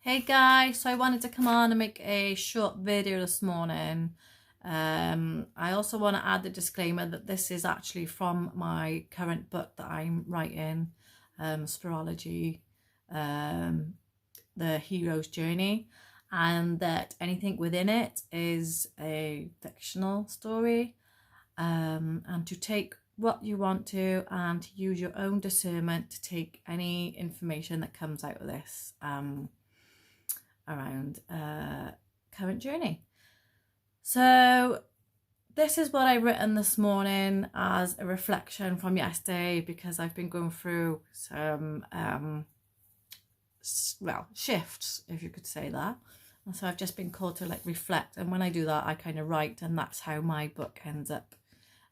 Hey guys, so I wanted to come on and make a short video this morning. I also want to add the disclaimer that this is actually from my current book that I'm writing, Spirology, The Hero's Journey, and that anything within it is a fictional story, and to take what you want to and to use your own discernment to take any information that comes out of this around current journey. So this is what I've written this morning as a reflection from yesterday, because I've been going through some shifts, if you could say that. And so I've just been called to reflect, and when I do that I kind of write, and that's how my book ends up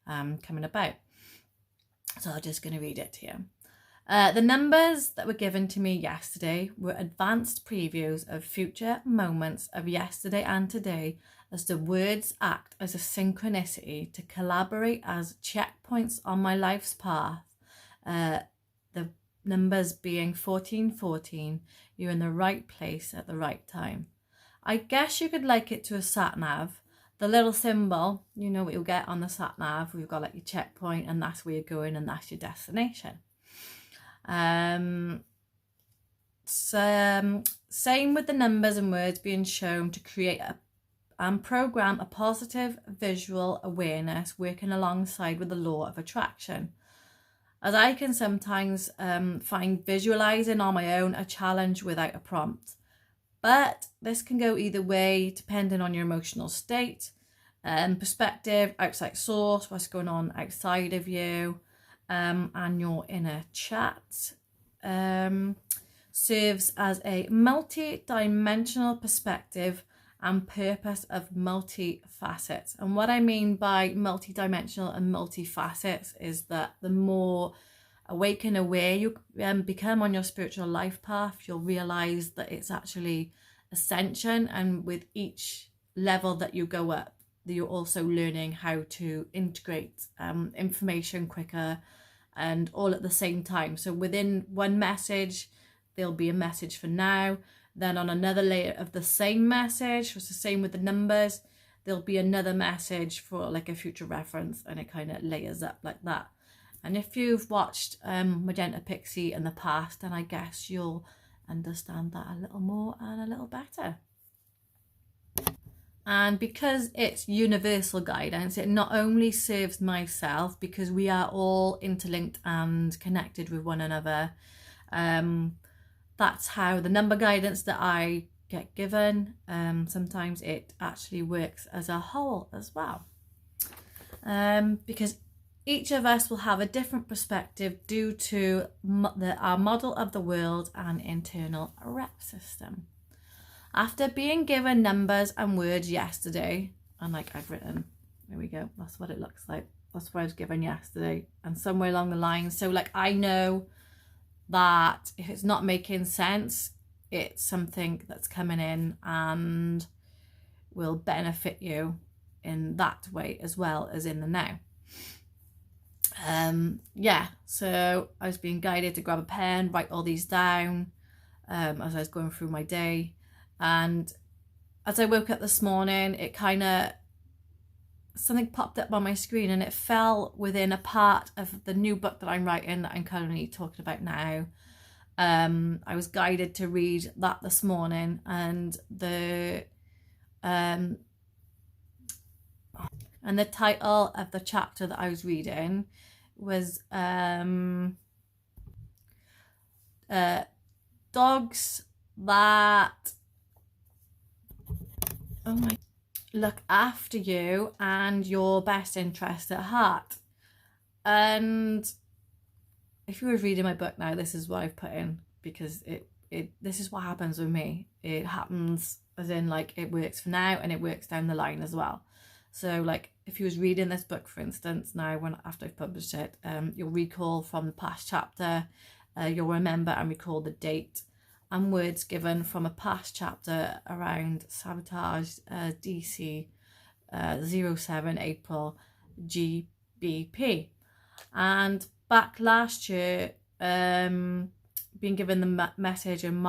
coming about. So I'm just going to read it to you. The numbers that were given to me yesterday were advanced previews of future moments of yesterday and today, as the words act as a synchronicity to collaborate as checkpoints on my life's path. The numbers being 1414, you're in the right place at the right time. I guess you could like it to a sat-nav. The little symbol, you know what you'll get on the sat-nav, we've got your checkpoint, and that's where you're going and that's your destination. Same with the numbers and words being shown to create and program a positive visual awareness working alongside with the law of attraction. As I can sometimes find visualizing on my own a challenge without a prompt, but this can go either way depending on your emotional state, perspective, outside source, what's going on outside of you. And your inner chat serves as a multi-dimensional perspective and purpose of multi-facets. And what I mean by multi-dimensional and multi-facets is that the more awake and aware you become on your spiritual life path, you'll realize that it's actually ascension, and with each level that you go up, you're also learning how to integrate information quicker and all at the same time. So within one message, there'll be a message for now. Then on another layer of the same message, it's the same with the numbers, there'll be another message for a future reference, and it kind of layers up like that. And if you've watched Magenta Pixie in the past, then I guess you'll understand that a little more and a little better. And because it's universal guidance, it not only serves myself, because we are all interlinked and connected with one another. That's how the number guidance that I get given, sometimes it actually works as a whole as well. Because each of us will have a different perspective due to our model of the world and internal rep system. After being given numbers and words yesterday, and I've written, there we go, that's what it looks like. That's what I was given yesterday. And somewhere along the line, so I know that if it's not making sense, it's something that's coming in and will benefit you in that way as well as in the now. So I was being guided to grab a pen, write all these down as I was going through my day. And as I woke up this morning, it something popped up on my screen, and it fell within a part of the new book that I'm writing, that I'm currently talking about now. I was guided to read that this morning, and the title of the chapter that I was reading was dogs that look after you and your best interest at heart. And if you were reading my book now, this is what I've put in, because this is what happens with me. It happens as in it works for now, and it works down the line as well. So if you was reading this book, for instance, now after I've published it, you'll recall from the past chapter, you'll remember and recall the date and words given from a past chapter around sabotage, DC 07 April GBP. And back last year, been given the message in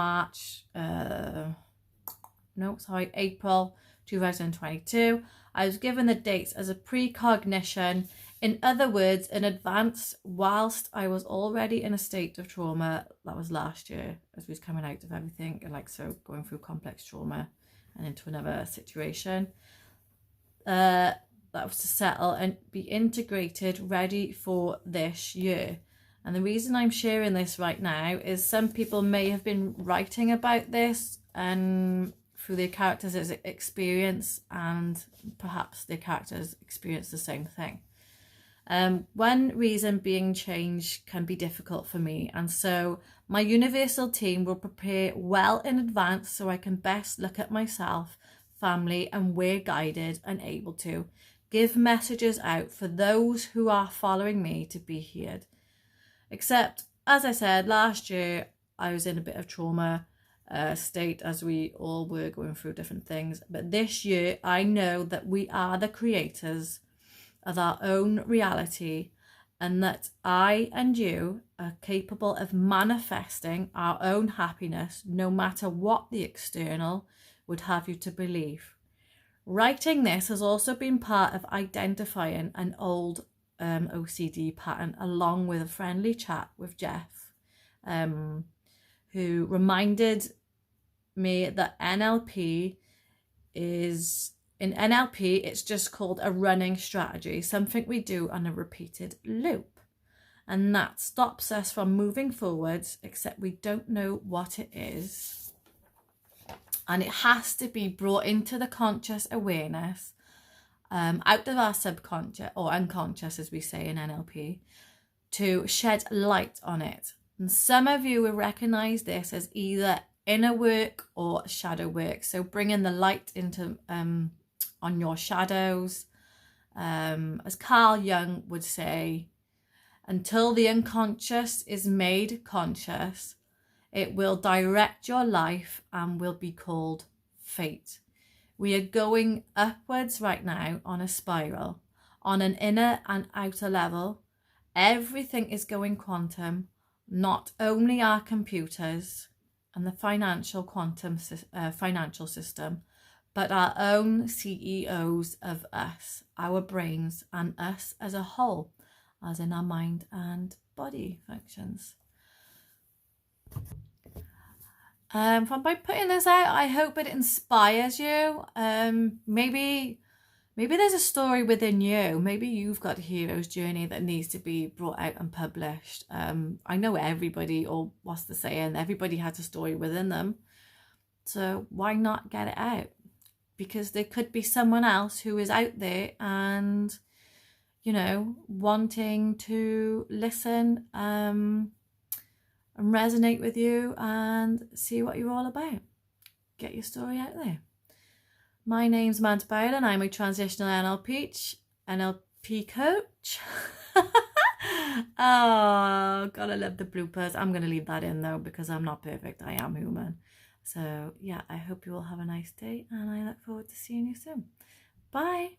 April 2022. I was given the dates as a precognition. In other words, in advance, whilst I was already in a state of trauma. That was last year, as we was coming out of everything, and like, so going through complex trauma and into another situation. That was to settle and be integrated, ready for this year. And the reason I'm sharing this right now is some people may have been writing about this and through their characters' experience, and perhaps their characters experience the same thing. One reason being change can be difficult for me, and so my universal team will prepare well in advance so I can best look at myself, family, and we're guided and able to give messages out for those who are following me to be heard. Except, as I said, last year I was in a bit of trauma state, as we all were going through different things. But this year I know that we are the creators of our own reality, and that I and you are capable of manifesting our own happiness no matter what the external would have you to believe. Writing this has also been part of identifying an old OCD pattern, along with a friendly chat with Jeff, who reminded me that NLP it's just called a running strategy, something we do on a repeated loop, and that stops us from moving forwards, except we don't know what it is, and it has to be brought into the conscious awareness, out of our subconscious or unconscious, as we say in NLP, to shed light on it. And some of you will recognize this as either inner work or shadow work. So bringing the light into on your shadows. As Carl Jung would say, until the unconscious is made conscious, it will direct your life and will be called fate. We are going upwards right now on a spiral, on an inner and outer level. Everything is going quantum, not only our computers and the financial system, but our own CEOs of us, our brains, and us as a whole, as in our mind and body functions. From by putting this out, I hope it inspires you. Maybe there's a story within you. Maybe you've got a hero's journey that needs to be brought out and published. I know everybody, or what's the saying, everybody has a story within them. So why not get it out? Because there could be someone else who is out there and, you know, wanting to listen and resonate with you and see what you're all about. Get your story out there. My name's Mant Bowler and I'm a transitional NLP coach. Oh, God, I love the bloopers. I'm going to leave that in though, because I'm not perfect. I am human. So yeah, I hope you all have a nice day and I look forward to seeing you soon. Bye.